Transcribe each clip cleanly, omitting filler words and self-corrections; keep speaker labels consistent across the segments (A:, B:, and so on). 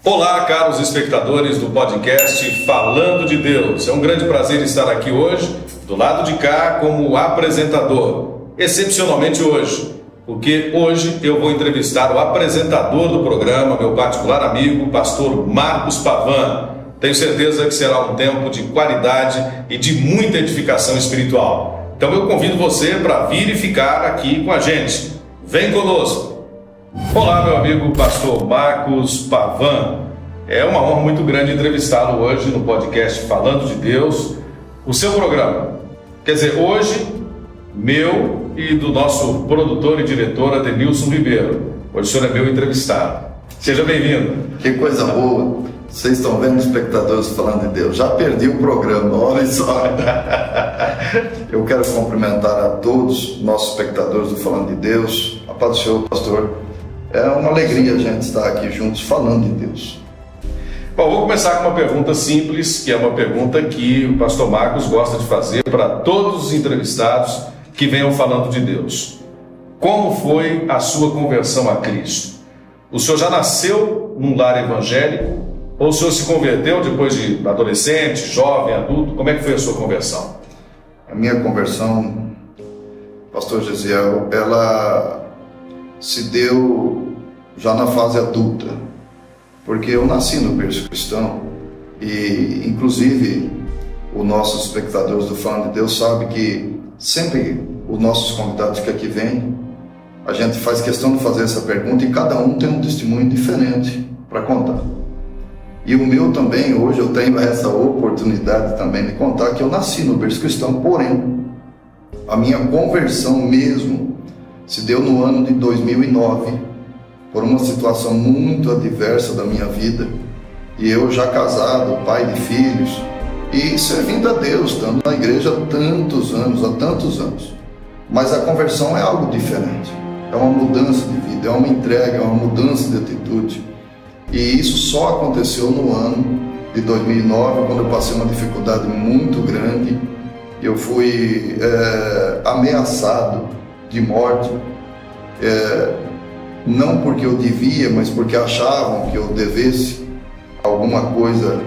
A: Olá, caros espectadores do podcast Falando de Deus. É um grande prazer estar aqui hoje, do lado de cá, como apresentador. Excepcionalmente hoje, porque hoje eu vou entrevistar o apresentador do programa, meu particular amigo, pastor Marcos Pavan. Tenho certeza que será um tempo de qualidade e de muita edificação espiritual. Então eu convido você para vir e ficar aqui com a gente. Vem conosco! Olá, meu amigo pastor Marcos Pavan. É uma honra muito grande entrevistá-lo hoje no podcast Falando de Deus, o seu programa. Quer dizer, hoje, meu e do nosso produtor e diretor Ademilson Ribeiro. Hoje o senhor é meu entrevistado. Seja bem-vindo.
B: Que coisa boa. Vocês estão vendo, espectadores Falando de Deus? Já perdi o programa, olha só. Eu quero cumprimentar a todos, nossos espectadores do Falando de Deus. A paz do Senhor, pastor. É uma alegria a gente estar aqui juntos falando de Deus.
A: Bom, vou começar com uma pergunta simples, que é uma pergunta que o pastor Marcos gosta de fazer para todos os entrevistados que venham falando de Deus. Como foi a sua conversão a Cristo? O senhor já nasceu num lar evangélico? Ou o senhor se converteu depois de adolescente, jovem, adulto? Como é que foi a sua conversão?
B: A minha conversão, pastor Gesiel, ela se deu já na fase adulta, porque eu nasci no berço cristão e, inclusive, os nossos espectadores do Falando de Deus sabem que sempre os nossos convidados que aqui vêm, a gente faz questão de fazer essa pergunta e cada um tem um testemunho diferente para contar. E o meu também, hoje eu tenho essa oportunidade também de contar que eu nasci no berço cristão, porém, a minha conversão mesmo se deu no ano de 2009, por uma situação muito adversa da minha vida, e eu já casado, pai de filhos, e servindo a Deus, estando na igreja há tantos anos. Mas a conversão é algo diferente, é uma mudança de vida, é uma entrega, é uma mudança de atitude. E isso só aconteceu no ano de 2009, quando eu passei uma dificuldade muito grande. Eu fui ameaçado de morte, não porque eu devia, mas porque achavam que eu devesse alguma coisa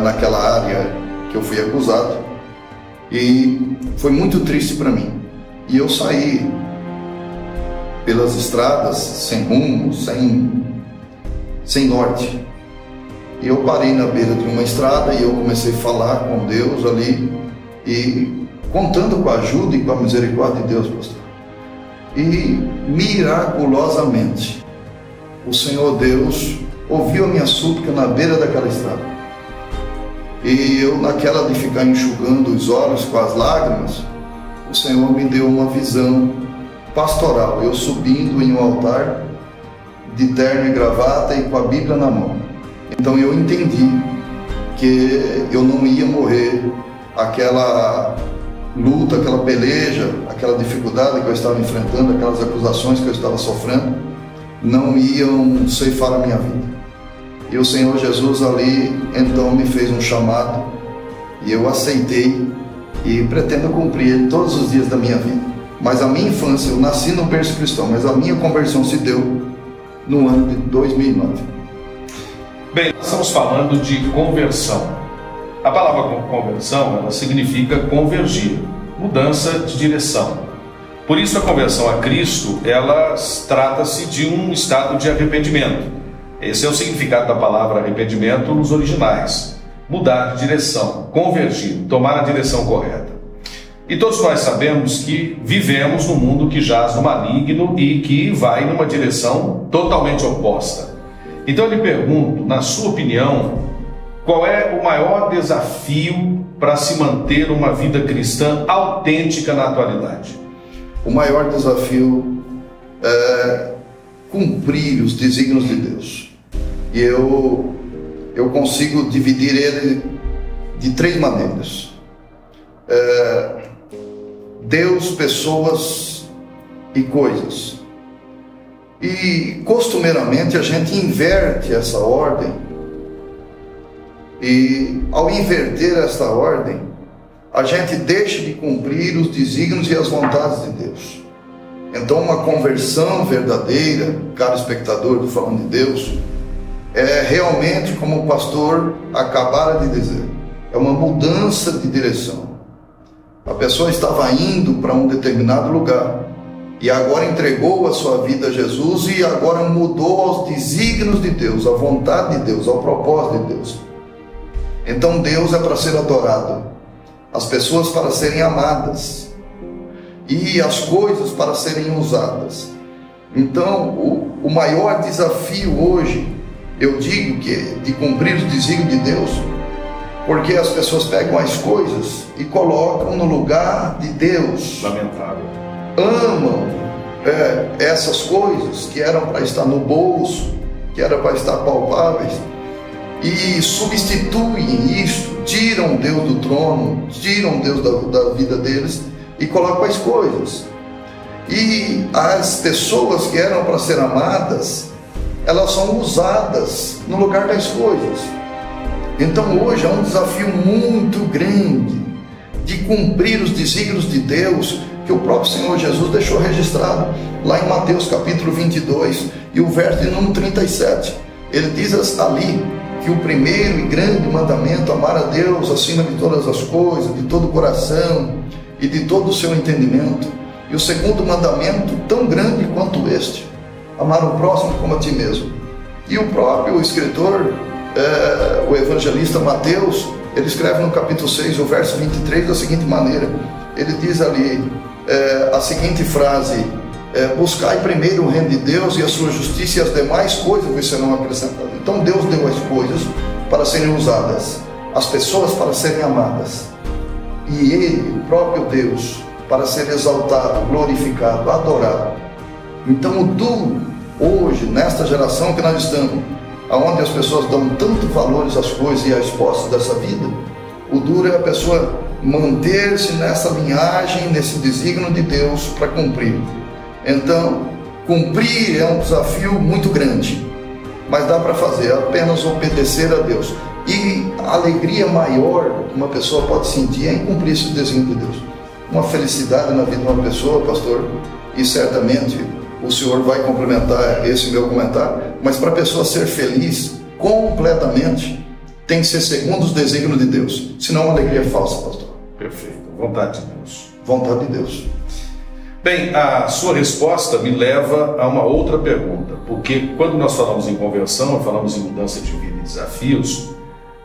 B: naquela área que eu fui acusado. E foi muito triste para mim. E eu saí pelas estradas sem rumo, sem norte. E eu parei na beira de uma estrada e eu comecei a falar com Deus ali e contando com a ajuda e com a misericórdia de Deus, pastor. E miraculosamente o Senhor Deus ouviu a minha súplica na beira daquela estrada. E eu, naquela de ficar enxugando os olhos com as lágrimas, o Senhor me deu uma visão pastoral, eu subindo em um altar de terno e gravata e com a Bíblia na mão. Então eu entendi que eu não ia morrer. Aquela luta, aquela peleja, aquela dificuldade que eu estava enfrentando, aquelas acusações que eu estava sofrendo, não iam ceifar a minha vida. E o Senhor Jesus ali então me fez um chamado e eu aceitei e pretendo cumprir ele todos os dias da minha vida. Mas a minha infância, eu nasci no berço cristão, mas a minha conversão se deu no ano de 2009.
A: Bem, nós estamos falando de conversão. A palavra conversão, ela significa convergir, mudança de direção. Por isso a conversão a Cristo, ela trata-se de um estado de arrependimento. Esse é o significado da palavra arrependimento nos originais. Mudar de direção, convergir, tomar a direção correta. E todos nós sabemos que vivemos num mundo que jaz no maligno e que vai numa direção totalmente oposta. Então eu lhe pergunto, na sua opinião, qual é o maior desafio para se manter uma vida cristã autêntica na atualidade?
B: O maior desafio é cumprir os desígnios de Deus. E eu consigo dividir ele de três maneiras. Deus, pessoas e coisas. E costumeiramente a gente inverte essa ordem, e ao inverter esta ordem, a gente deixa de cumprir os desígnios e as vontades de Deus. Então uma conversão verdadeira, caro espectador do Falando de Deus, é realmente, como o pastor acabara de dizer, é uma mudança de direção. A pessoa estava indo para um determinado lugar e agora entregou a sua vida a Jesus e agora mudou aos desígnios de Deus, à vontade de Deus, ao propósito de Deus. Então Deus é para ser adorado, as pessoas para serem amadas e as coisas para serem usadas. Então o maior desafio hoje, eu digo que é de cumprir os desígnios de Deus, porque as pessoas pegam as coisas e colocam no lugar de Deus.
A: Lamentável.
B: Amam essas coisas que eram para estar no bolso, que eram para estar palpáveis, e substituem isto, tiram Deus do trono, tiram Deus da vida deles e colocam as coisas. E as pessoas que eram para ser amadas, elas são usadas no lugar das coisas. Então hoje é um desafio muito grande de cumprir os desígnios de Deus, que o próprio Senhor Jesus deixou registrado lá em Mateus capítulo 22 e o verso de número 37. Ele diz ali que o primeiro e grande mandamento, amar a Deus acima de todas as coisas, de todo o coração e de todo o seu entendimento. E o segundo mandamento, tão grande quanto este, amar o próximo como a ti mesmo. E o próprio escritor, o evangelista Mateus, ele escreve no capítulo 6, o verso 23, da seguinte maneira. Ele diz ali a seguinte frase: buscai primeiro o reino de Deus e a sua justiça, e as demais coisas vos serão acrescentadas. Então Deus deu as coisas para serem usadas, as pessoas para serem amadas, e Ele, o próprio Deus, para ser exaltado, glorificado, adorado. Então o duro hoje, nesta geração que nós estamos, onde as pessoas dão tanto valores às coisas e às posses dessa vida, o duro é a pessoa manter-se nessa linhagem, nesse desígnio de Deus para cumprir. Então, cumprir é um desafio muito grande, mas dá para fazer, apenas obedecer a Deus. E a alegria maior que uma pessoa pode sentir é em cumprir esse desígnio de Deus. Uma felicidade na vida de uma pessoa, pastor, e certamente o senhor vai complementar esse meu comentário, mas para a pessoa ser feliz completamente, tem que ser segundo os desígnios de Deus, senão uma alegria falsa, pastor.
A: Perfeito, vontade de Deus.
B: Vontade de Deus.
A: Bem, a sua resposta me leva a uma outra pergunta, porque quando nós falamos em conversão, falamos em mudança de vida e desafios,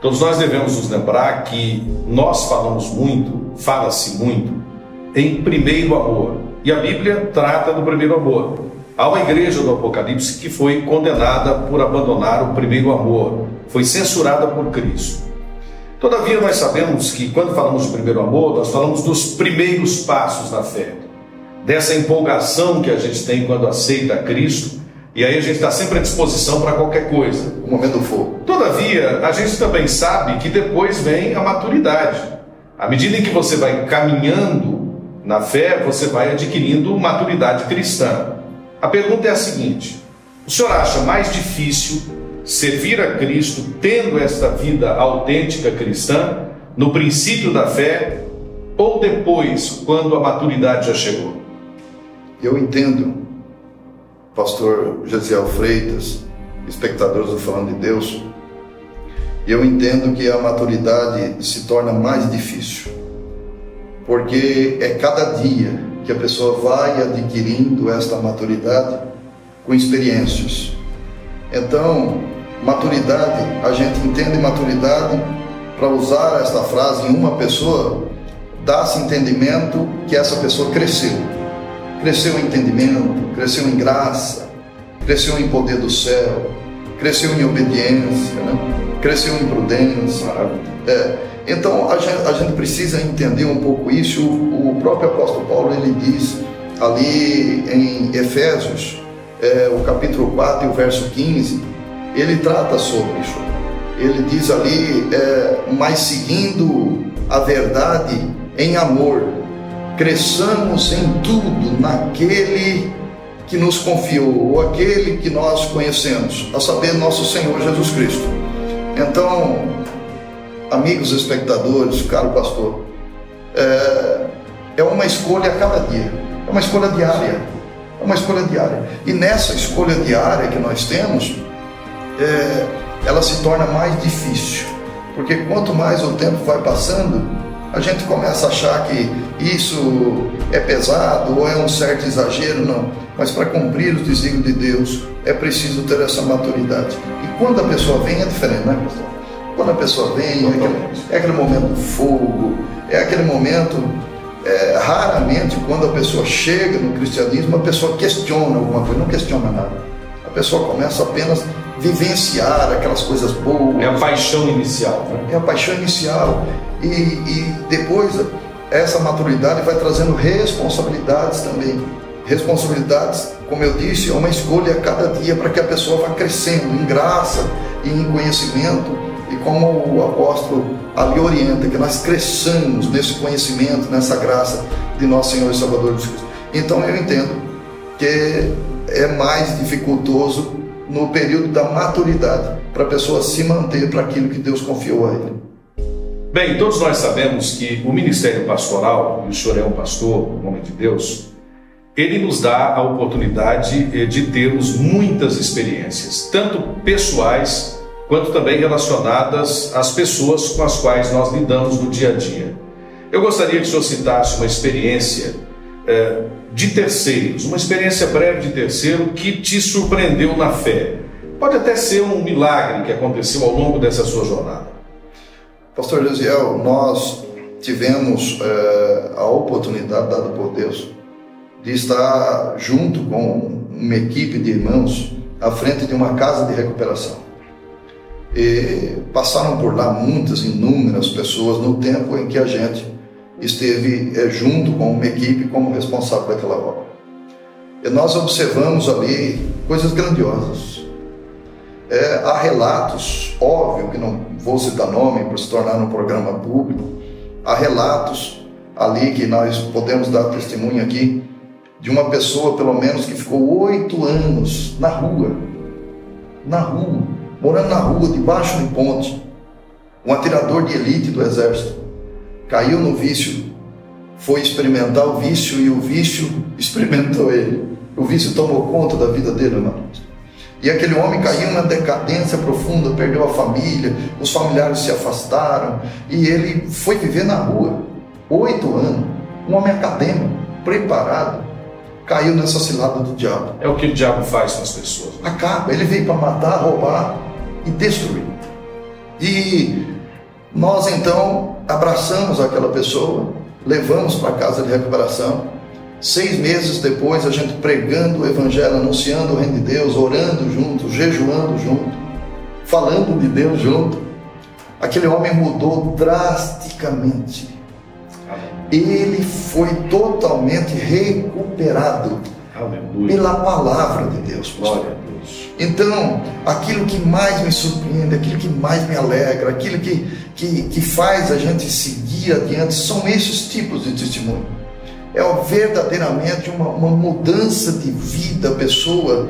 A: todos nós devemos nos lembrar que nós falamos muito, fala-se muito, em primeiro amor. E a Bíblia trata do primeiro amor. Há uma igreja do Apocalipse que foi condenada por abandonar o primeiro amor, foi censurada por Cristo. Todavia, nós sabemos que quando falamos de primeiro amor, nós falamos dos primeiros passos da fé, dessa empolgação que a gente tem quando aceita Cristo, e aí a gente está sempre à disposição para qualquer coisa.
B: O momento do fogo.
A: Todavia, a gente também sabe que depois vem a maturidade. À medida em que você vai caminhando na fé, você vai adquirindo maturidade cristã. A pergunta é a seguinte: o senhor acha mais difícil servir a Cristo tendo esta vida autêntica cristã, no princípio da fé, ou depois, quando a maturidade já chegou?
B: Eu entendo, pastor Gesiel Freitas, espectadores do Falando de Deus, eu entendo que a maturidade se torna mais difícil, porque é cada dia que a pessoa vai adquirindo esta maturidade com experiências. Então, maturidade, a gente entende maturidade, para usar esta frase em uma pessoa, dá-se entendimento que essa pessoa cresceu em entendimento, cresceu em graça, cresceu em poder do céu, cresceu em obediência, né? Cresceu em prudência. Então a gente precisa entender um pouco isso. O próprio apóstolo Paulo, ele diz ali em Efésios, o capítulo 4 e o verso 15, ele trata sobre isso. Ele diz ali, mas seguindo a verdade em amor, cresçamos em tudo naquele que nos confiou, ou aquele que nós conhecemos, a saber, nosso Senhor Jesus Cristo. Então, amigos espectadores, caro pastor, é uma escolha a cada dia, é uma escolha diária, E nessa escolha diária que nós temos, ela se torna mais difícil, porque quanto mais o tempo vai passando, a gente começa a achar que isso é pesado ou é um certo exagero. Não, mas para cumprir os desígnios de Deus é preciso ter essa maturidade. E quando a pessoa vem é diferente, né, pastor? Quando a pessoa vem é aquele momento do fogo, é aquele momento, raramente quando a pessoa chega no cristianismo, a pessoa questiona alguma coisa, não questiona nada. A pessoa começa apenas a vivenciar aquelas coisas boas.
A: É a paixão inicial, né?
B: É a paixão inicial. E depois essa maturidade vai trazendo responsabilidades também. Responsabilidades, como eu disse, é uma escolha a cada dia para que a pessoa vá crescendo em graça e em conhecimento. E como o apóstolo ali orienta, que nós cresçamos nesse conhecimento, nessa graça de nosso Senhor e Salvador Jesus Cristo. Então eu entendo que é mais dificultoso no período da maturidade, para a pessoa se manter para aquilo que Deus confiou a ele.
A: Bem, todos nós sabemos que o ministério pastoral, e o senhor é um pastor, um homem de Deus, ele nos dá a oportunidade de termos muitas experiências, tanto pessoais, quanto também relacionadas às pessoas com as quais nós lidamos no dia a dia. Eu gostaria que o senhor citasse uma experiência de terceiros, uma experiência breve de terceiro que te surpreendeu na fé. Pode até ser um milagre que aconteceu ao longo dessa sua jornada.
B: Pastor Elisiel, nós tivemos a oportunidade dada por Deus de estar junto com uma equipe de irmãos à frente de uma casa de recuperação. E passaram por lá inúmeras pessoas no tempo em que a gente esteve junto com uma equipe como responsável daquela obra. E nós observamos ali coisas grandiosas. Há relatos, óbvio que não vou citar nome para se tornar um programa público, há relatos ali que nós podemos dar testemunho aqui de uma pessoa pelo menos que ficou 8 anos na rua, morando na rua, debaixo de ponte, um atirador de elite do exército, caiu no vício, foi experimentar o vício e o vício experimentou ele. O vício tomou conta da vida dele, irmão. E aquele homem caiu na decadência profunda, perdeu a família, os familiares se afastaram e ele foi viver na rua. 8 anos, um homem acadêmico, preparado, caiu nessa cilada do diabo.
A: É o que o diabo faz com as pessoas.
B: Acaba, ele veio para matar, roubar e destruir. E nós então abraçamos aquela pessoa, levamos para a casa de recuperação. 6 meses depois, a gente pregando o evangelho, anunciando o reino de Deus, orando junto, jejuando junto, falando de Deus junto. Aquele homem mudou drasticamente. Ele foi totalmente recuperado. Aleluia. Pela palavra de Deus.
A: Glória a Deus.
B: Então, aquilo que mais me surpreende, aquilo que mais me alegra, aquilo que faz a gente seguir adiante, são esses tipos de testemunho. É verdadeiramente uma mudança de vida. A pessoa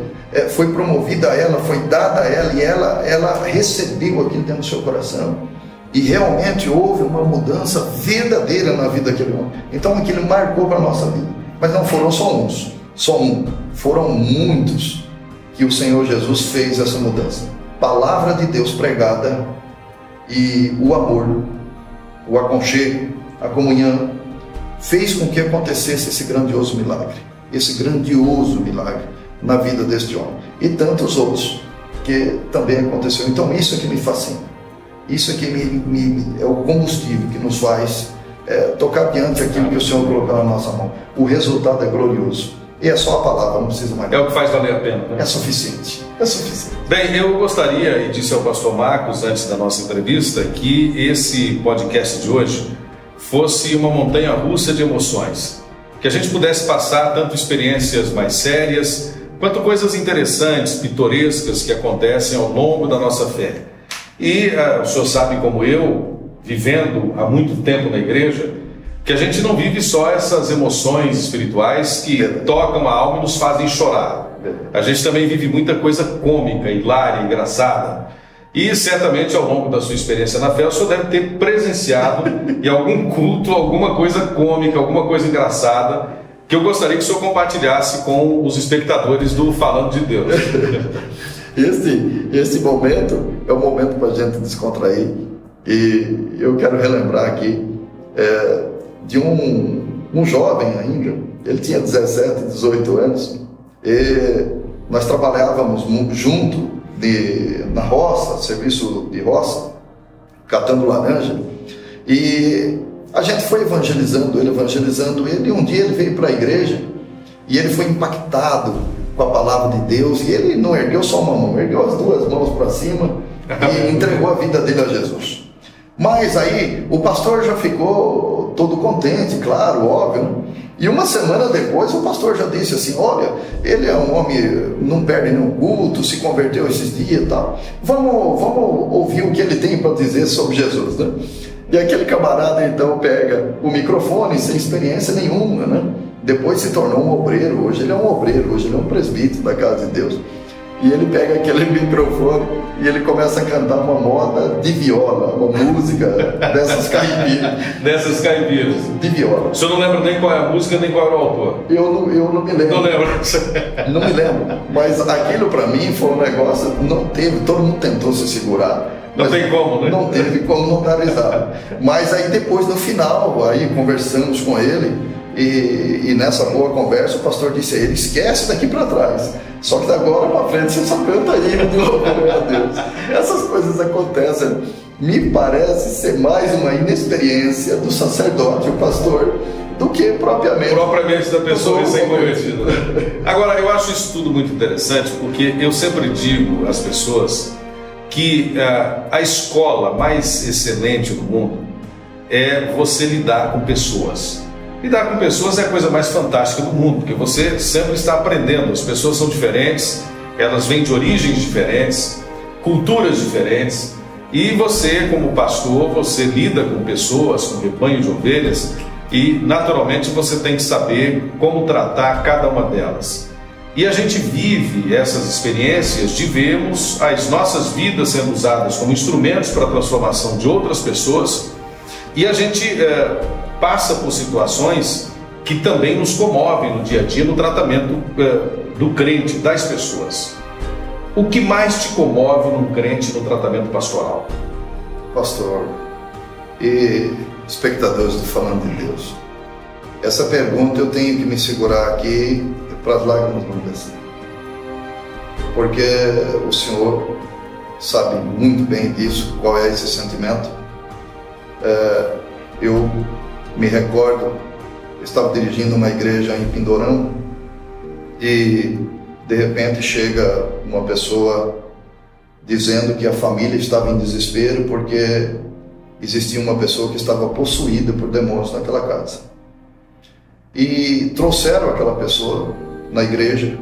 B: foi promovida a ela, foi dada a ela, e ela recebeu aquilo dentro do seu coração. E realmente houve uma mudança verdadeira na vida daquele homem. Então aquilo marcou para a nossa vida. Mas não foram só um. Foram muitos que o Senhor Jesus fez essa mudança. Palavra de Deus pregada e o amor, o aconchego, a comunhão, fez com que acontecesse esse grandioso milagre na vida deste homem. E tantos outros que também aconteceu. Então isso é que me fascina. Isso é que é o combustível que nos faz tocar adiante aquilo que o Senhor colocou na nossa mão. O resultado é glorioso. E é só a palavra, não precisa mais.
A: É o que faz valer a pena, né?
B: É suficiente. É suficiente.
A: Bem, eu gostaria, e disse ao pastor Marcos antes da nossa entrevista, que esse podcast de hoje fosse uma montanha-russa de emoções. Que a gente pudesse passar tanto experiências mais sérias, quanto coisas interessantes, pitorescas que acontecem ao longo da nossa fé. E o senhor sabe, como eu, vivendo há muito tempo na igreja, que a gente não vive só essas emoções espirituais que tocam a alma e nos fazem chorar. A gente também vive muita coisa cômica, hilária, engraçada. E certamente ao longo da sua experiência na fé, o senhor deve ter presenciado em algum culto, alguma coisa cômica, alguma coisa engraçada, que eu gostaria que o senhor compartilhasse com os espectadores do Falando de Deus.
B: Esse momento é um momento para a gente descontrair. E eu quero relembrar aqui de um jovem ainda. Ele tinha 17, 18 anos. E nós trabalhávamos junto na roça, serviço de roça, catando laranja. E a gente foi evangelizando ele. E um dia ele veio para a igreja e ele foi impactado com a palavra de Deus. E ele não ergueu só uma mão, ergueu as duas mãos para cima e entregou a vida dele a Jesus. Mas aí o pastor já ficou todo contente, claro, óbvio, né? E uma semana depois o pastor já disse assim: olha, ele é um homem, não perde nenhum culto, se converteu esses dias e tal. Vamos ouvir o que ele tem para dizer sobre Jesus, né? E aquele camarada então pega o microfone sem experiência nenhuma, né? Depois se tornou um obreiro, hoje ele é um obreiro, hoje ele é um presbítero da casa de Deus. E ele pega aquele microfone e ele começa a cantar uma moda de viola, uma música dessas caipiras.
A: Dessas caipiras.
B: De viola.
A: O senhor não lembra nem qual é a música, nem qual era o autor?
B: Eu não me lembro.
A: Não lembro.
B: Não me lembro. Mas aquilo para mim foi um negócio, não teve, todo mundo tentou se segurar.
A: Não tem como, né?
B: Não teve como não dar risada. Mas aí depois, no final, aí conversamos com ele. E nessa boa conversa o pastor disse: ele esquece daqui para trás, só que da agora para frente você só canta hino de louvor a Deus. Essas coisas acontecem. Me parece ser mais uma inexperiência do sacerdote, o pastor, do que propriamente
A: da pessoa recém-convertida. Agora, eu acho isso tudo muito interessante, porque eu sempre digo às pessoas que a escola mais excelente do mundo é você lidar com pessoas. Lidar com pessoas é a coisa mais fantástica do mundo, porque você sempre está aprendendo. As pessoas são diferentes, elas vêm de origens diferentes, culturas diferentes, e você, como pastor, você lida com pessoas, com rebanho de ovelhas, e naturalmente você tem que saber como tratar cada uma delas. E a gente vive essas experiências de vermos as nossas vidas sendo usadas como instrumentos para a transformação de outras pessoas, e a gente passa por situações que também nos comovem no dia a dia no tratamento do crente, das pessoas. O que mais te comove num crente no tratamento pastoral?
B: Pastor e espectadores do Falando de Deus, essa pergunta eu tenho que me segurar aqui para as lágrimas não descer, porque o Senhor sabe muito bem disso, qual é esse sentimento. Eu me recordo, eu estava dirigindo uma igreja em Pindorama e de repente chega uma pessoa dizendo que a família estava em desespero porque existia uma pessoa que estava possuída por demônios naquela casa. E trouxeram aquela pessoa na igreja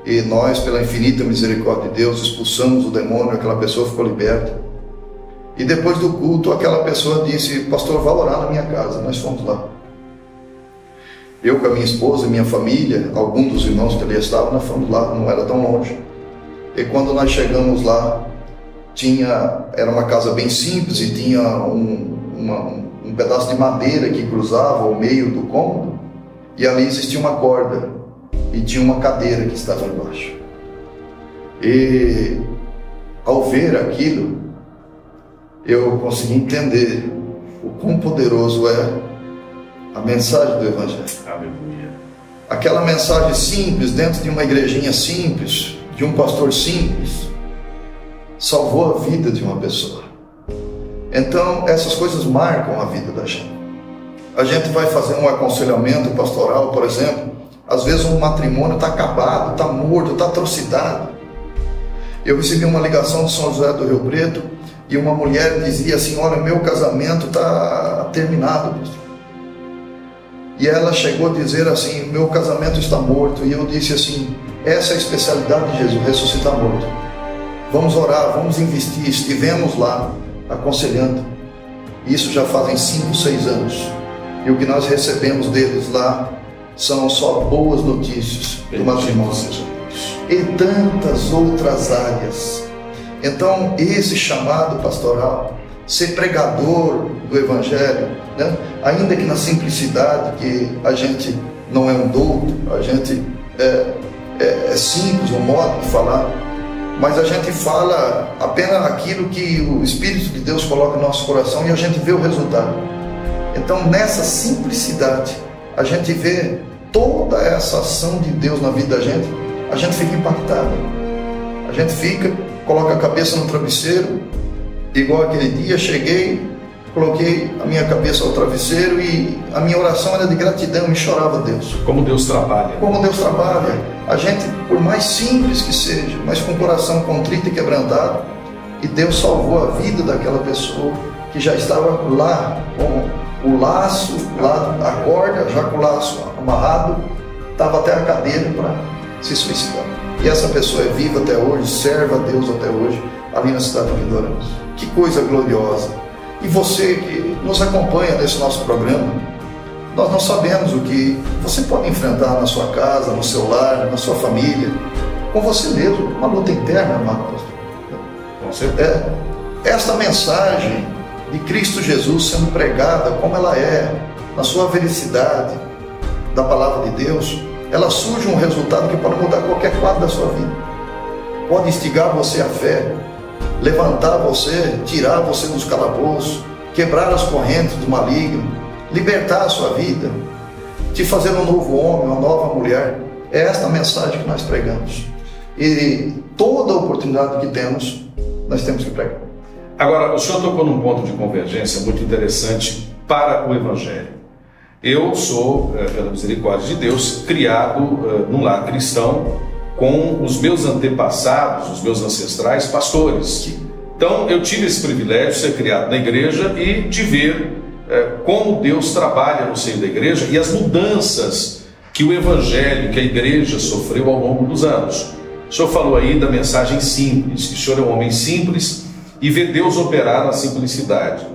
B: e nós, pela infinita misericórdia de Deus, expulsamos o demônio, aquela pessoa ficou liberta. E depois do culto, aquela pessoa disse: pastor, vá orar na minha casa. Nós fomos lá. Eu com a minha esposa e minha família, alguns dos irmãos que ali estavam, nós fomos lá, não era tão longe. E quando nós chegamos lá, era uma casa bem simples e tinha um pedaço de madeira que cruzava ao meio do cômodo. E ali existia uma corda e tinha uma cadeira que estava embaixo. E ao ver aquilo, eu consegui entender o quão poderoso é a mensagem do Evangelho.
A: Aleluia.
B: Aquela mensagem simples, dentro de uma igrejinha simples, de um pastor simples, salvou a vida de uma pessoa. Então, essas coisas marcam a vida da gente. A gente vai fazer um aconselhamento pastoral, por exemplo, às vezes um matrimônio está acabado, está morto, está atrocidade. Eu recebi uma ligação de São José do Rio Preto, e uma mulher dizia assim: olha, meu casamento está terminado, pastor. E ela chegou a dizer assim: meu casamento está morto. E eu disse assim: essa é a especialidade de Jesus, ressuscitar morto. Vamos orar, vamos investir. Estivemos lá aconselhando. Isso já fazem 5, 6 anos. E o que nós recebemos deles lá são só boas notícias do matrimônio. E tantas outras áreas. Então, esse chamado pastoral, ser pregador do Evangelho, né? Ainda que na simplicidade, que a gente não é um douto, a gente é simples o modo de falar, mas a gente fala apenas aquilo que o Espírito de Deus coloca no nosso coração e a gente vê o resultado. Então, nessa simplicidade, a gente vê toda essa ação de Deus na vida da gente, a gente fica impactado. A gente fica, coloca a cabeça no travesseiro, igual aquele dia, cheguei, coloquei a minha cabeça ao travesseiro e a minha oração era de gratidão e chorava a Deus.
A: Como Deus trabalha.
B: Como Deus trabalha. A gente, por mais simples que seja, mas com o coração contrito e quebrantado, e Deus salvou a vida daquela pessoa que já estava lá com o laço, lá, a corda, já com o laço amarrado, estava até a cadeira para se suicidar. E essa pessoa é viva até hoje, serve a Deus até hoje, ali na cidade de Pindorama. Que coisa gloriosa! E você que nos acompanha nesse nosso programa, nós não sabemos o que você pode enfrentar na sua casa, no seu lar, na sua família, com você mesmo, uma luta interna, amado pastor.
A: Com certeza.
B: Esta mensagem de Cristo Jesus sendo pregada como ela é, na sua veracidade da palavra de Deus, ela surge um resultado que pode mudar qualquer quadro da sua vida. Pode instigar você à fé, levantar você, tirar você dos calabouços, quebrar as correntes do maligno, libertar a sua vida, te fazer um novo homem, uma nova mulher. É esta a mensagem que nós pregamos. E toda oportunidade que temos, nós temos que pregar.
A: Agora, o senhor tocou num ponto de convergência muito interessante para o Evangelho. Eu sou, pela misericórdia de Deus, criado num lar cristão, com os meus antepassados, os meus ancestrais, pastores. Então, eu tive esse privilégio de ser criado na igreja e de ver como Deus trabalha no seio da igreja e as mudanças que o Evangelho, que a igreja sofreu ao longo dos anos. O senhor falou aí da mensagem simples, que o senhor é um homem simples e vê Deus operar na simplicidade.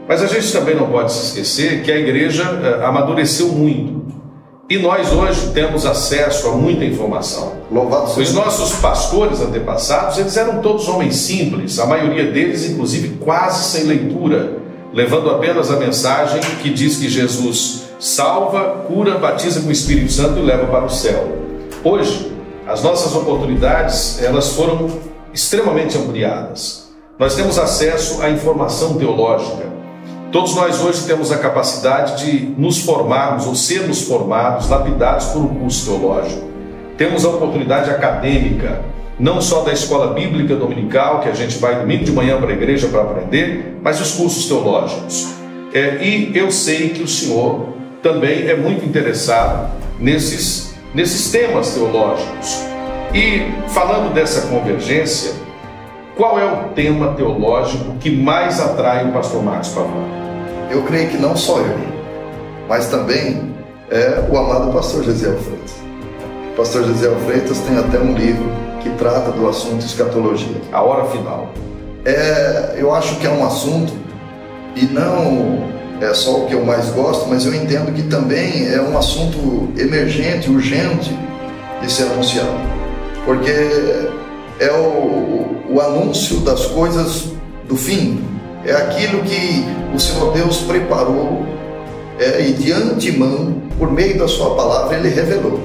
A: Mas a gente também não pode se esquecer que a igreja amadureceu muito. E nós hoje temos acesso a muita informação.
B: Louvado seja.
A: Os nossos pastores antepassados, eles eram todos homens simples, a maioria deles, inclusive, quase sem leitura, levando apenas a mensagem que diz que Jesus salva, cura, batiza com o Espírito Santo e leva para o céu. Hoje, as nossas oportunidades, elas foram extremamente ampliadas. Nós temos acesso à informação teológica. Todos nós hoje temos a capacidade de nos formarmos ou sermos formados, lapidados por um curso teológico. Temos a oportunidade acadêmica, não só da escola bíblica dominical, que a gente vai domingo de manhã para a igreja para aprender, mas os cursos teológicos. E eu sei que o senhor também é muito interessado nesses temas teológicos. E falando dessa convergência, qual é o tema teológico que mais atrai o pastor Marcos Pavão?
B: Eu creio que não só eu, mas também o amado pastor Gesiel Freitas. O pastor Gesiel Freitas tem até um livro que trata do assunto escatologia.
A: A hora final.
B: Eu acho que é um assunto, e não é só o que eu mais gosto, mas eu entendo que também é um assunto emergente, urgente de ser anunciado. Porque é o anúncio das coisas do fim. É aquilo que o Senhor Deus preparou e de antemão, por meio da sua palavra, Ele revelou.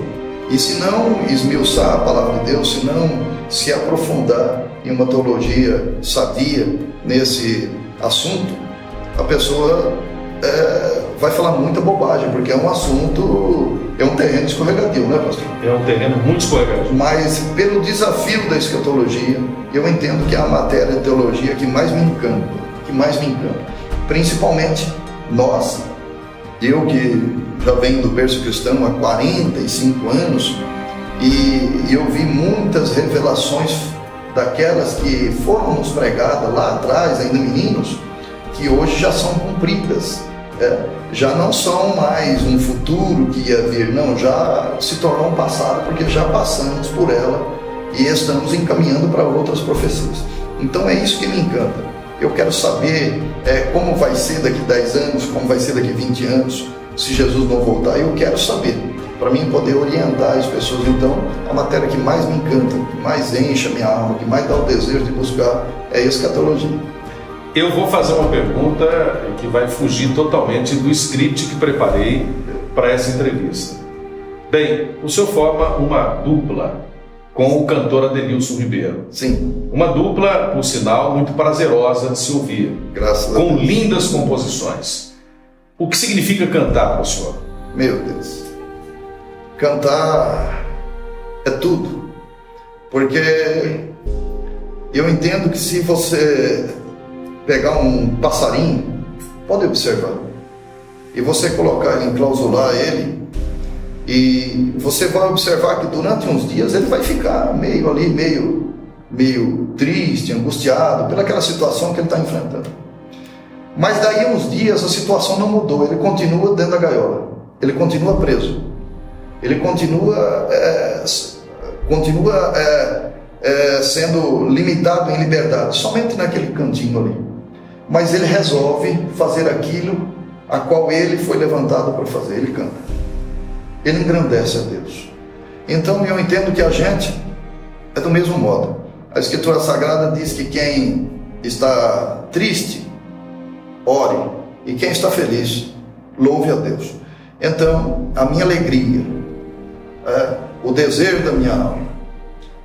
B: E se não esmiuçar a palavra de Deus, se não se aprofundar em uma teologia sadia nesse assunto, a pessoa vai falar muita bobagem, porque é um assunto, é um terreno escorregadio, né, pastor?
A: É um terreno muito escorregadio.
B: Mas pelo desafio da escatologia, eu entendo que é a matéria de teologia que mais me encanta, principalmente nós, eu que já venho do berço cristão há 45 anos, e eu vi muitas revelações daquelas que foram nos pregadas lá atrás, ainda meninos, que hoje já são cumpridas. Já não são mais um futuro que ia vir, não, já se tornou um passado, porque já passamos por ela e estamos encaminhando para outras profecias. Então é isso que me encanta. Eu quero saber como vai ser daqui 10 anos, como vai ser daqui 20 anos, se Jesus não voltar. Eu quero saber, para mim poder orientar as pessoas. Então, a matéria que mais me encanta, que mais enche a minha alma, que mais dá o desejo de buscar, é a escatologia.
A: Eu vou fazer uma pergunta que vai fugir totalmente do script que preparei para essa entrevista. Bem, o senhor forma uma dupla com o cantor Adenilson Ribeiro.
B: Sim.
A: Uma dupla, por sinal, muito prazerosa de se ouvir.
B: Graças a Deus.
A: Com lindas composições. O que significa cantar para o senhor?
B: Meu Deus. Cantar é tudo. Porque eu entendo que se você pegar um passarinho, pode observar, e você colocar ele, enclausurar ele, e você vai observar que durante uns dias ele vai ficar meio ali, meio triste, angustiado pelaquela situação que ele está enfrentando. Mas daí uns dias a situação não mudou, ele continua dentro da gaiola, ele continua preso, ele continua sendo limitado em liberdade, somente naquele cantinho ali. Mas ele resolve fazer aquilo a qual ele foi levantado para fazer, ele canta. Ele engrandece a Deus. Então eu entendo que a gente é do mesmo modo. A Escritura Sagrada diz que quem está triste, ore, e quem está feliz, louve a Deus. Então a minha alegria, o desejo da minha alma,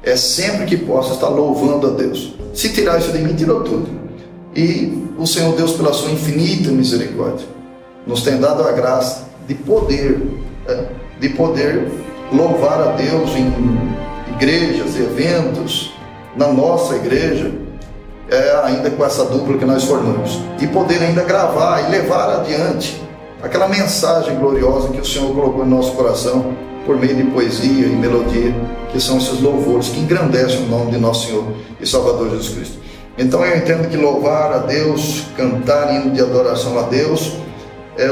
B: é sempre que posso estar louvando a Deus. Se tirar isso de mim, tirou tudo. E o Senhor Deus, pela sua infinita misericórdia, nos tem dado a graça de poder louvar a Deus em igrejas, eventos, na nossa igreja, ainda com essa dupla que nós formamos, e poder ainda gravar e levar adiante aquela mensagem gloriosa que o Senhor colocou em nosso coração por meio de poesia e melodia, que são esses louvores que engrandecem o nome de nosso Senhor e Salvador Jesus Cristo. Então eu entendo que louvar a Deus, cantar hino de adoração a Deus,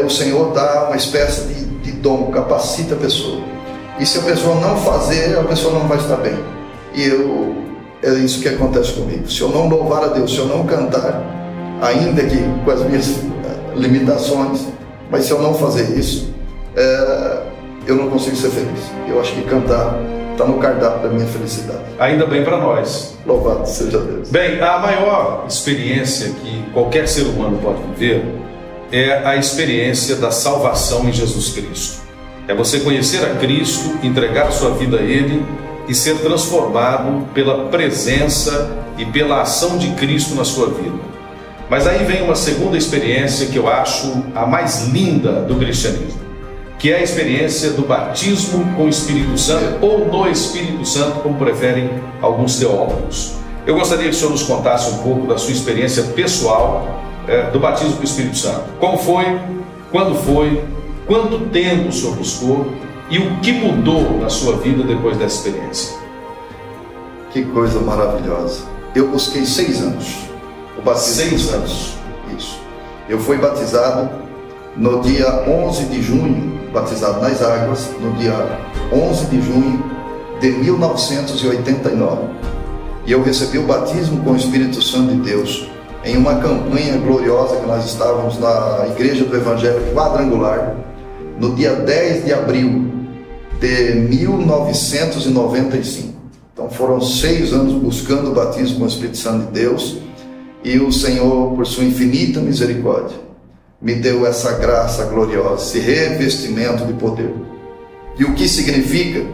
B: o Senhor dá uma espécie de dom, capacita a pessoa. E se a pessoa não fazer, a pessoa não vai estar bem. E é isso que acontece comigo. Se eu não louvar a Deus, se eu não cantar, ainda que com as minhas limitações, mas se eu não fazer isso, eu não consigo ser feliz. Eu acho que cantar está no cardápio da minha felicidade.
A: Ainda bem para nós.
B: Louvado seja Deus.
A: Bem, a maior experiência que qualquer ser humano pode viver é a experiência da salvação em Jesus Cristo. É você conhecer a Cristo, entregar sua vida a Ele e ser transformado pela presença e pela ação de Cristo na sua vida. Mas aí vem uma segunda experiência que eu acho a mais linda do cristianismo, que é a experiência do batismo com o Espírito Santo, ou do Espírito Santo, como preferem alguns teólogos. Eu gostaria que o senhor nos contasse um pouco da sua experiência pessoal do batismo com o Espírito Santo. Como foi, quanto tempo o senhor buscou e o que mudou na sua vida depois dessa experiência?
B: Que coisa maravilhosa. Eu busquei 6 anos. O batismo
A: 6 anos.
B: Isso. Eu fui batizado no dia 11 de junho, batizado nas águas, no dia 11 de junho de 1989. E eu recebi o batismo com o Espírito Santo de Deus em uma campanha gloriosa que nós estávamos na Igreja do Evangelho Quadrangular, no dia 10 de abril de 1995. Então foram 6 anos buscando o batismo com o Espírito Santo de Deus, e o Senhor, por sua infinita misericórdia, me deu essa graça gloriosa, esse revestimento de poder. E o que significa?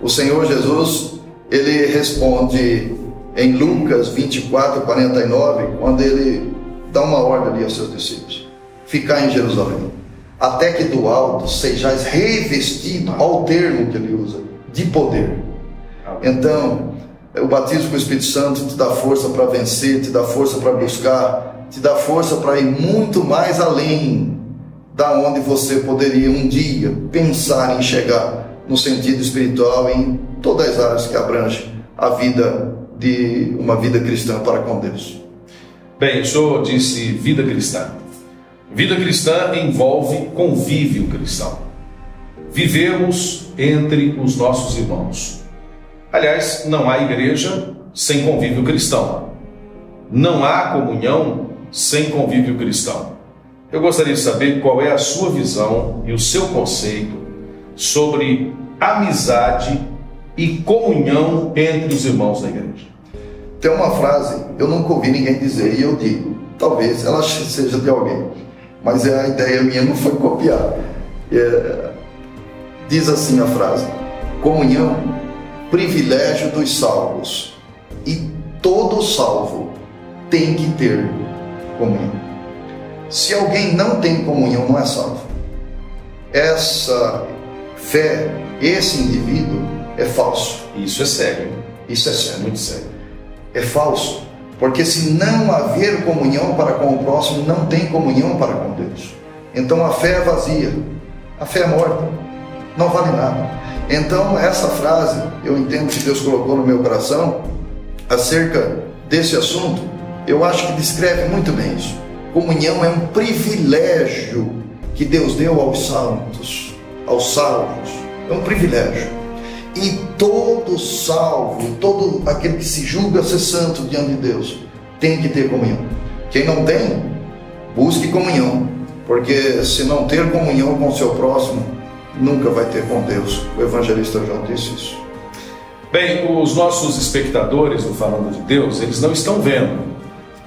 B: O Senhor Jesus, Ele responde em Lucas 24:49, quando Ele dá uma ordem ali aos seus discípulos: ficar em Jerusalém, até que do alto sejais revestido, ao termo que Ele usa, de poder. Então, o batismo com o Espírito Santo te dá força para vencer, te dá força para buscar, te dá força para ir muito mais além da onde você poderia um dia pensar em chegar no sentido espiritual, em todas as áreas que abrangem a vida de uma vida cristã para com Deus.
A: Bem, o senhor disse vida cristã. Vida cristã envolve convívio cristão. Vivemos entre os nossos irmãos. Aliás, não há igreja sem convívio cristão. Não há comunhão sem convívio cristão. Eu gostaria de saber qual é a sua visão e o seu conceito sobre amizade e comunhão entre os irmãos da igreja.
B: Tem uma frase, eu nunca ouvi ninguém dizer, e eu digo, talvez ela seja de alguém, mas a ideia minha não foi copiar. Diz assim a frase: comunhão privilégio dos salvos. E todo salvo tem que ter comunhão. Se alguém não tem comunhão, não é salvo. Essa fé, esse indivíduo é falso.
A: Isso é sério.
B: Isso é sério.
A: Muito sério.
B: É falso. Porque se não haver comunhão para com o próximo, não tem comunhão para com Deus. Então a fé é vazia. A fé é morta. Não vale nada. Então essa frase, eu entendo que Deus colocou no meu coração, acerca desse assunto, eu acho que descreve muito bem isso. Comunhão é um privilégio que Deus deu aos santos, aos salvos. É um privilégio. E todo salvo, todo aquele que se julga ser santo diante de Deus, tem que ter comunhão. Quem não tem, busque comunhão. Porque se não ter comunhão com o seu próximo, nunca vai ter com Deus. O evangelista João disse isso.
A: Bem, os nossos espectadores do Falando de Deus, eles não estão vendo,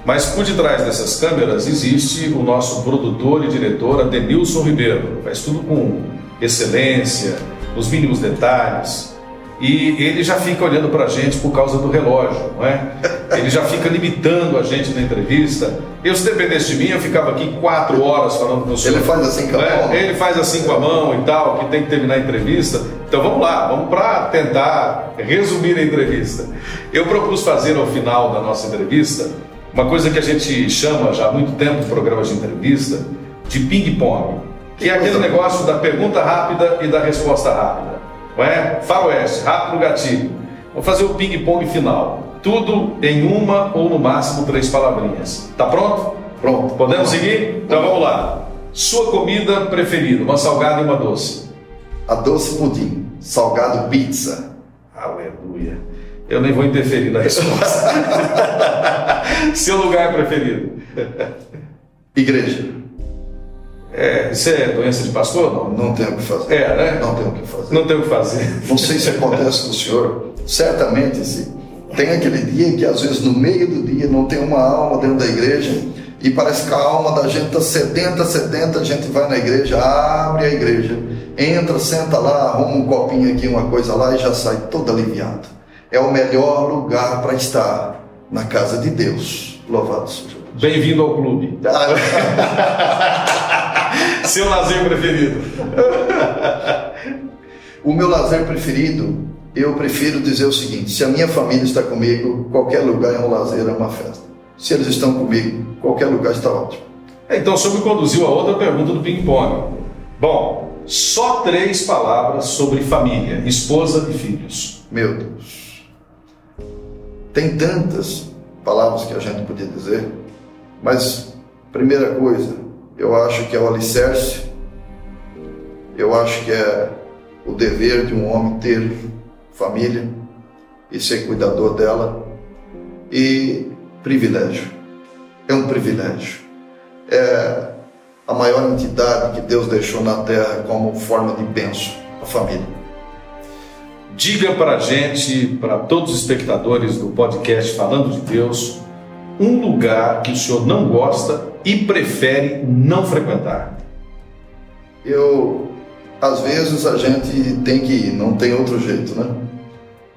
A: mas por detrás dessas câmeras existe o nosso produtor e diretor Adenilson Ribeiro. Faz tudo com excelência, nos mínimos detalhes, e ele já fica olhando para a gente por causa do relógio, não é? Ele já fica limitando a gente na entrevista. Eu, se dependesse de mim, eu ficava aqui 4 horas falando com o senhor.
B: Ele faz assim com a mão?
A: Ele faz assim com a mão e tal, que tem que terminar a entrevista. Então vamos lá, vamos para tentar resumir a entrevista. Eu propus fazer ao final da nossa entrevista uma coisa que a gente chama já há muito tempo em programas de entrevista de ping-pong, que é aquele negócio da pergunta rápida e da resposta rápida. Não é? Faroeste, rápido no gatilho. Vamos fazer o ping-pong final. Tudo em uma ou no máximo 3 palavrinhas. Tá pronto?
B: Pronto.
A: Podemos seguir? Então vamos lá. Sua comida preferida, uma salgada e uma doce?
B: A doce pudim, salgado pizza.
A: Aleluia. Eu nem vou interferir na resposta. Seu lugar preferido?
B: Igreja.
A: Isso é doença de pastor? Não?
B: Não tem o que fazer.
A: Né?
B: Não tem o que fazer.
A: Não tem o que fazer.
B: Não sei se acontece com o senhor. Certamente, se tem aquele dia que às vezes no meio do dia não tem uma alma dentro da igreja e parece que a alma da gente está sedenta, a gente vai na igreja, abre a igreja, entra, senta lá, arruma um copinho aqui, uma coisa lá e já sai todo aliviado. É o melhor lugar para estar, na casa de Deus. Louvado seja Deus.
A: Bem-vindo ao clube. Seu lazer preferido?
B: O meu lazer preferido, eu prefiro dizer o seguinte: se a minha família está comigo, qualquer lugar é um lazer, é uma festa. Se eles estão comigo, qualquer lugar está ótimo.
A: Então, o senhor me conduziu a outra pergunta do ping-pong. Bom, só 3 palavras sobre família, esposa e filhos.
B: Meu Deus, tem tantas palavras que a gente podia dizer, mas primeira coisa, eu acho que é o alicerce, eu acho que é o dever de um homem ter família e ser cuidador dela, e privilégio, é um privilégio, é a maior entidade que Deus deixou na terra como forma de bênção, a família.
A: Diga para a gente, para todos os espectadores do podcast Falando de Deus, um lugar que o senhor não gosta e prefere não frequentar.
B: Às vezes a gente tem que ir, não tem outro jeito, né?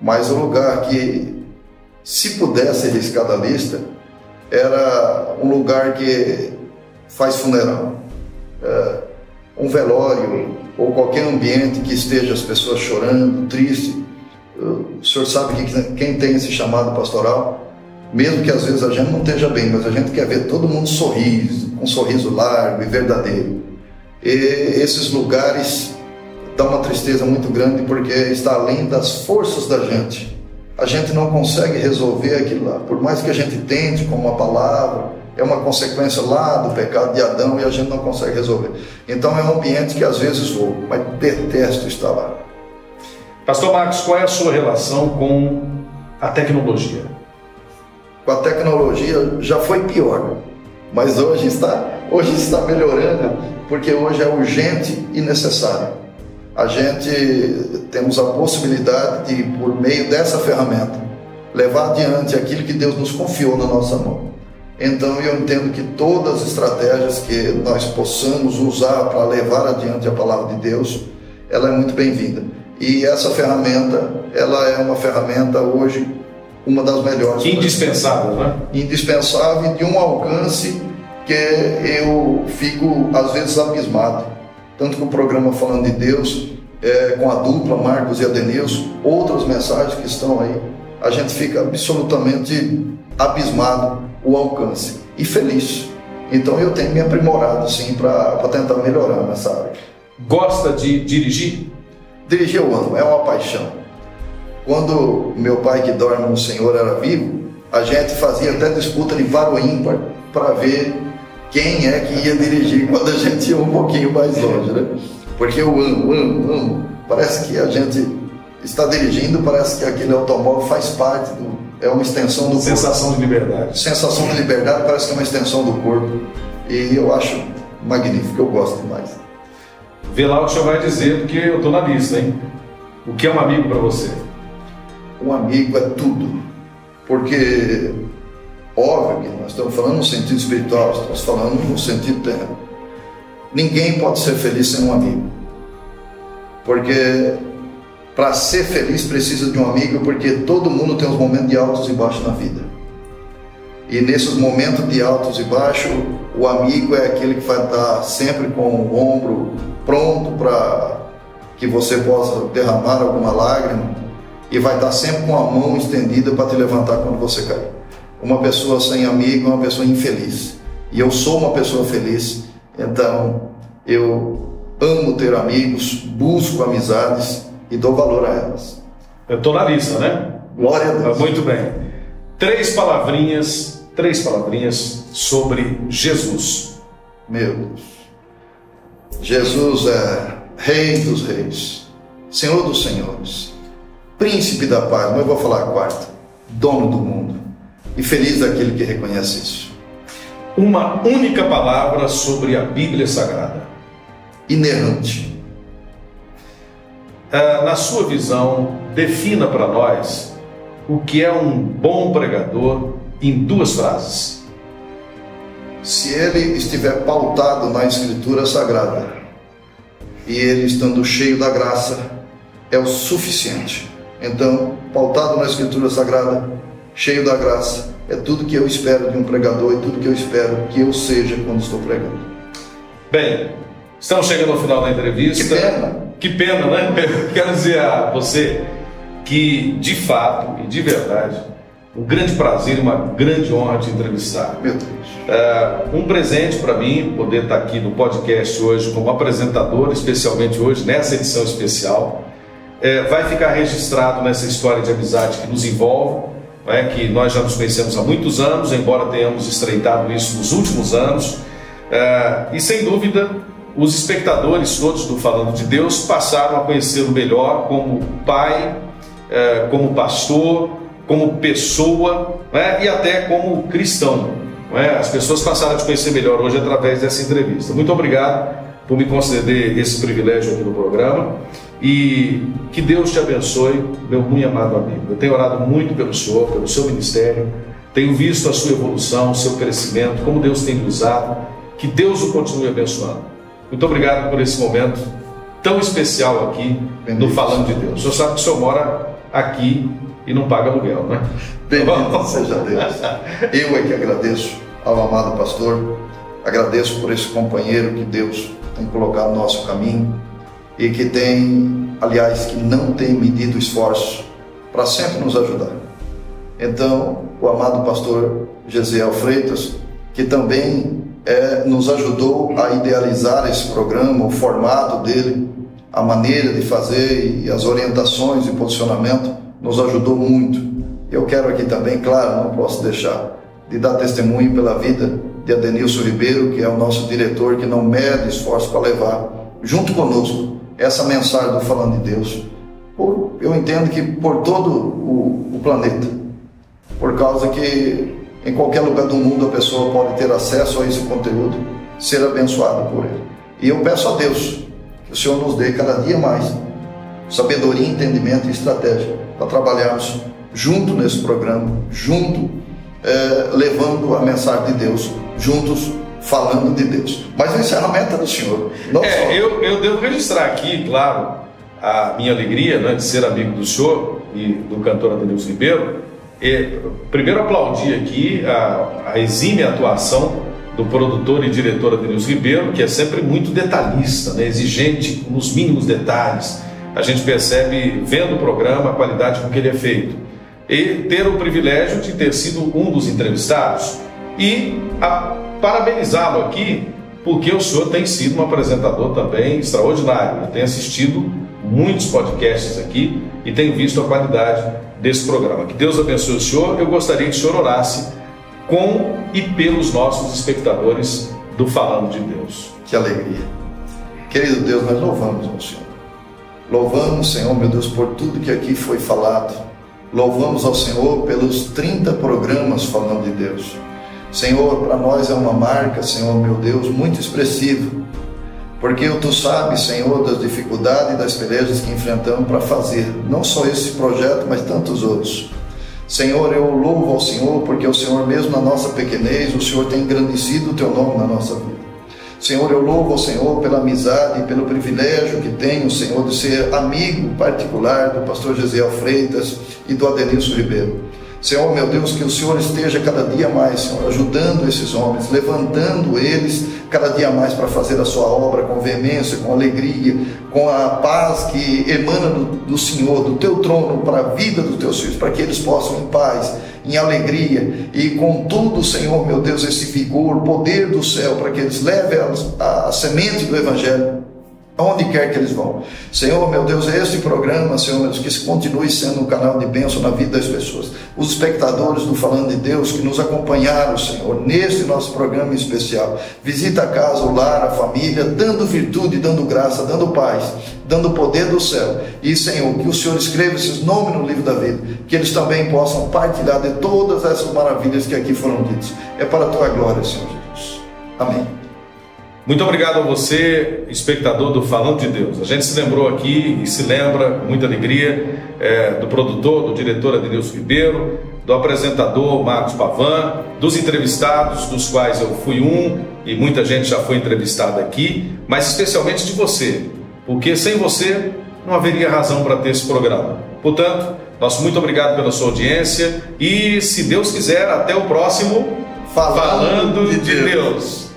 B: Mas o lugar que, se pudesse riscar da lista, era um lugar que faz funeral, um velório ou qualquer ambiente que esteja as pessoas chorando, tristes. O senhor sabe que quem tem esse chamado pastoral, mesmo que às vezes a gente não esteja bem, mas a gente quer ver todo mundo sorrir, com um sorriso largo e verdadeiro. E esses lugares dão uma tristeza muito grande, porque está além das forças da gente. A gente não consegue resolver aquilo lá, por mais que a gente tente com uma palavra, é uma consequência lá do pecado de Adão e a gente não consegue resolver. Então é um ambiente que às vezes vou, mas detesto estar lá.
A: Pastor Marcos, qual é a sua relação com a tecnologia?
B: Com a tecnologia já foi pior, mas hoje está melhorando, porque hoje é urgente e necessário. A gente temos a possibilidade de, por meio dessa ferramenta, levar adiante aquilo que Deus nos confiou na nossa mão. Então eu entendo que todas as estratégias que nós possamos usar para levar adiante a palavra de Deus, ela é muito bem-vinda. E essa ferramenta, ela é uma ferramenta hoje, uma das melhores.
A: Indispensável, né?
B: Indispensável, de um alcance que eu fico, às vezes, abismado. Tanto que o programa Falando de Deus, com a dupla, Marcos e Adenilson, outras mensagens que estão aí, a gente fica absolutamente abismado o alcance e feliz. Então eu tenho me aprimorado, sim, para tentar melhorar nessa área.
A: Gosta de dirigir?
B: Dirigir eu amo, é uma paixão. Quando meu pai, que dorme no Senhor, era vivo, a gente fazia até disputa de par ou ímpar para ver quem é que ia dirigir quando a gente ia um pouquinho mais longe, né? Porque eu amo. Parece que a gente está dirigindo, parece que aquele automóvel faz parte é uma extensão do corpo.
A: Sensação de liberdade.
B: Sensação de liberdade, parece que é uma extensão do corpo. E eu acho magnífico, eu gosto demais.
A: Vê lá o que o senhor vai dizer, porque eu estou na lista, hein? O que é um amigo para você?
B: Um amigo é tudo. Porque, óbvio que nós estamos falando no sentido espiritual, estamos falando no sentido terreno. Ninguém pode ser feliz sem um amigo. Porque para ser feliz precisa de um amigo, porque todo mundo tem uns momentos de altos e baixos na vida. E nesses momentos de altos e baixos, o amigo é aquele que vai estar sempre com o ombro pronto para que você possa derramar alguma lágrima e vai estar sempre com a mão estendida para te levantar quando você cair. Uma pessoa sem amigo é uma pessoa infeliz. E eu sou uma pessoa feliz, então eu amo ter amigos, busco amizades e dou valor a elas.
A: Eu estou na lista, né?
B: Glória a Deus.
A: Muito bem. Três palavrinhas sobre Jesus.
B: Meu Deus. Jesus é Rei dos Reis, Senhor dos Senhores, Príncipe da Paz, mas eu vou falar a quarta, Dono do mundo. E feliz daquele que reconhece isso.
A: Uma única palavra sobre a Bíblia Sagrada.
B: Inerrante.
A: Na sua visão, defina para nós o que é um bom pregador em 2 frases.
B: Se ele estiver pautado na Escritura Sagrada e ele estando cheio da graça, é o suficiente. Então, pautado na Escritura Sagrada, cheio da graça, é tudo que eu espero de um pregador e tudo que eu espero que eu seja quando estou pregando.
A: Bem, estamos chegando ao final da entrevista.
B: Que pena.
A: Que pena, né? Eu quero dizer a você que, de fato e de verdade, um grande prazer e uma grande honra te entrevistar.
B: Meu Deus.
A: Um presente para mim poder estar aqui no podcast hoje como apresentador, especialmente hoje, nessa edição especial. Vai ficar registrado nessa história de amizade que nos envolve, que nós já nos conhecemos há muitos anos, embora tenhamos estreitado isso nos últimos anos. E sem dúvida, os espectadores todos do Falando de Deus passaram a conhecê-lo melhor como pai, como pastor, como pessoa, e até como cristão. As pessoas passaram a te conhecer melhor hoje através dessa entrevista. Muito obrigado por me conceder esse privilégio aqui no programa e que Deus te abençoe, meu muito amado amigo. Eu tenho orado muito pelo senhor, pelo seu ministério, tenho visto a sua evolução, o seu crescimento, como Deus tem usado, que Deus o continue abençoando. Muito obrigado por esse momento tão especial aqui no Falando de Deus. O senhor sabe que o senhor mora aqui e não paga aluguel, né?
B: Bendito seja Deus. Eu é que agradeço ao amado pastor, agradeço por esse companheiro que Deus tem colocado no nosso caminho e que tem, aliás, que não tem medido esforços para sempre nos ajudar. Então, o amado pastor Gesiel Freitas, que também nos ajudou a idealizar esse programa, o formato dele, a maneira de fazer e as orientações e posicionamento, nos ajudou muito. Eu quero aqui também, claro, não posso deixar de dar testemunho pela vida de Adenilson Ribeiro, que é o nosso diretor, que não mede esforço para levar, junto conosco, essa mensagem do Falando de Deus. Eu entendo que por todo o planeta, por causa que em qualquer lugar do mundo a pessoa pode ter acesso a esse conteúdo, ser abençoada por ele. E eu peço a Deus que o Senhor nos dê cada dia mais sabedoria, entendimento e estratégia para trabalharmos junto nesse programa, levando a mensagem de Deus, juntos falando de Deus. Mas o encerramento é do Senhor.
A: Eu devo registrar aqui, claro, a minha alegria, né, de ser amigo do senhor e do cantor Adenilson Ribeiro, primeiro aplaudir aqui a exímia atuação do produtor e diretor Adenilson Ribeiro, que é sempre muito detalhista, né, exigente nos mínimos detalhes. A gente percebe, vendo o programa, a qualidade com que ele é feito. E ter o privilégio de ter sido um dos entrevistados e parabenizá-lo aqui, porque o senhor tem sido um apresentador também extraordinário. Eu tenho assistido muitos podcasts aqui e tenho visto a qualidade desse programa. Que Deus abençoe o senhor. Eu gostaria que o senhor orasse com e pelos nossos espectadores do Falando de Deus.
B: Que alegria. Querido Deus, nós louvamos ao Senhor. Louvamos, Senhor, meu Deus, por tudo que aqui foi falado. Louvamos ao Senhor pelos 30 programas Falando de Deus. Senhor, para nós é uma marca, Senhor, meu Deus, muito expressiva. Porque Tu sabes, Senhor, das dificuldades e das pelejas que enfrentamos para fazer, não só esse projeto, mas tantos outros. Senhor, eu louvo ao Senhor, porque o Senhor, mesmo na nossa pequenez, o Senhor tem engrandecido o Teu nome na nossa vida. Senhor, eu louvo ao Senhor pela amizade e pelo privilégio que tenho, Senhor, de ser amigo particular do pastor Gesiel Freitas e do Adenilson Ribeiro. Senhor, meu Deus, que o Senhor esteja cada dia mais, Senhor, ajudando esses homens, levantando eles cada dia mais para fazer a sua obra com veemência, com alegria, com a paz que emana do Senhor, do Teu trono, para a vida dos Teus filhos, para que eles possam em paz, em alegria e com tudo, Senhor, meu Deus, esse vigor, poder do céu, para que eles levem a semente do Evangelho aonde quer que eles vão. Senhor, meu Deus, este programa, Senhor, meu Deus, que continue sendo um canal de bênção na vida das pessoas. Os espectadores do Falando de Deus que nos acompanharam, Senhor, neste nosso programa especial. Visita a casa, o lar, a família, dando virtude, dando graça, dando paz, dando poder do céu. E, Senhor, que o Senhor escreva esses nomes no livro da vida, que eles também possam partilhar de todas essas maravilhas que aqui foram ditas. É para a Tua glória, Senhor Jesus. Amém.
A: Muito obrigado a você, espectador do Falando de Deus. A gente se lembrou aqui e se lembra com muita alegria do produtor, do diretor Adenilson Ribeiro, do apresentador Marcos Pavan, dos entrevistados, dos quais eu fui um e muita gente já foi entrevistada aqui, mas especialmente de você, porque sem você não haveria razão para ter esse programa. Portanto, nosso muito obrigado pela sua audiência e, se Deus quiser, até o próximo Falando de Deus.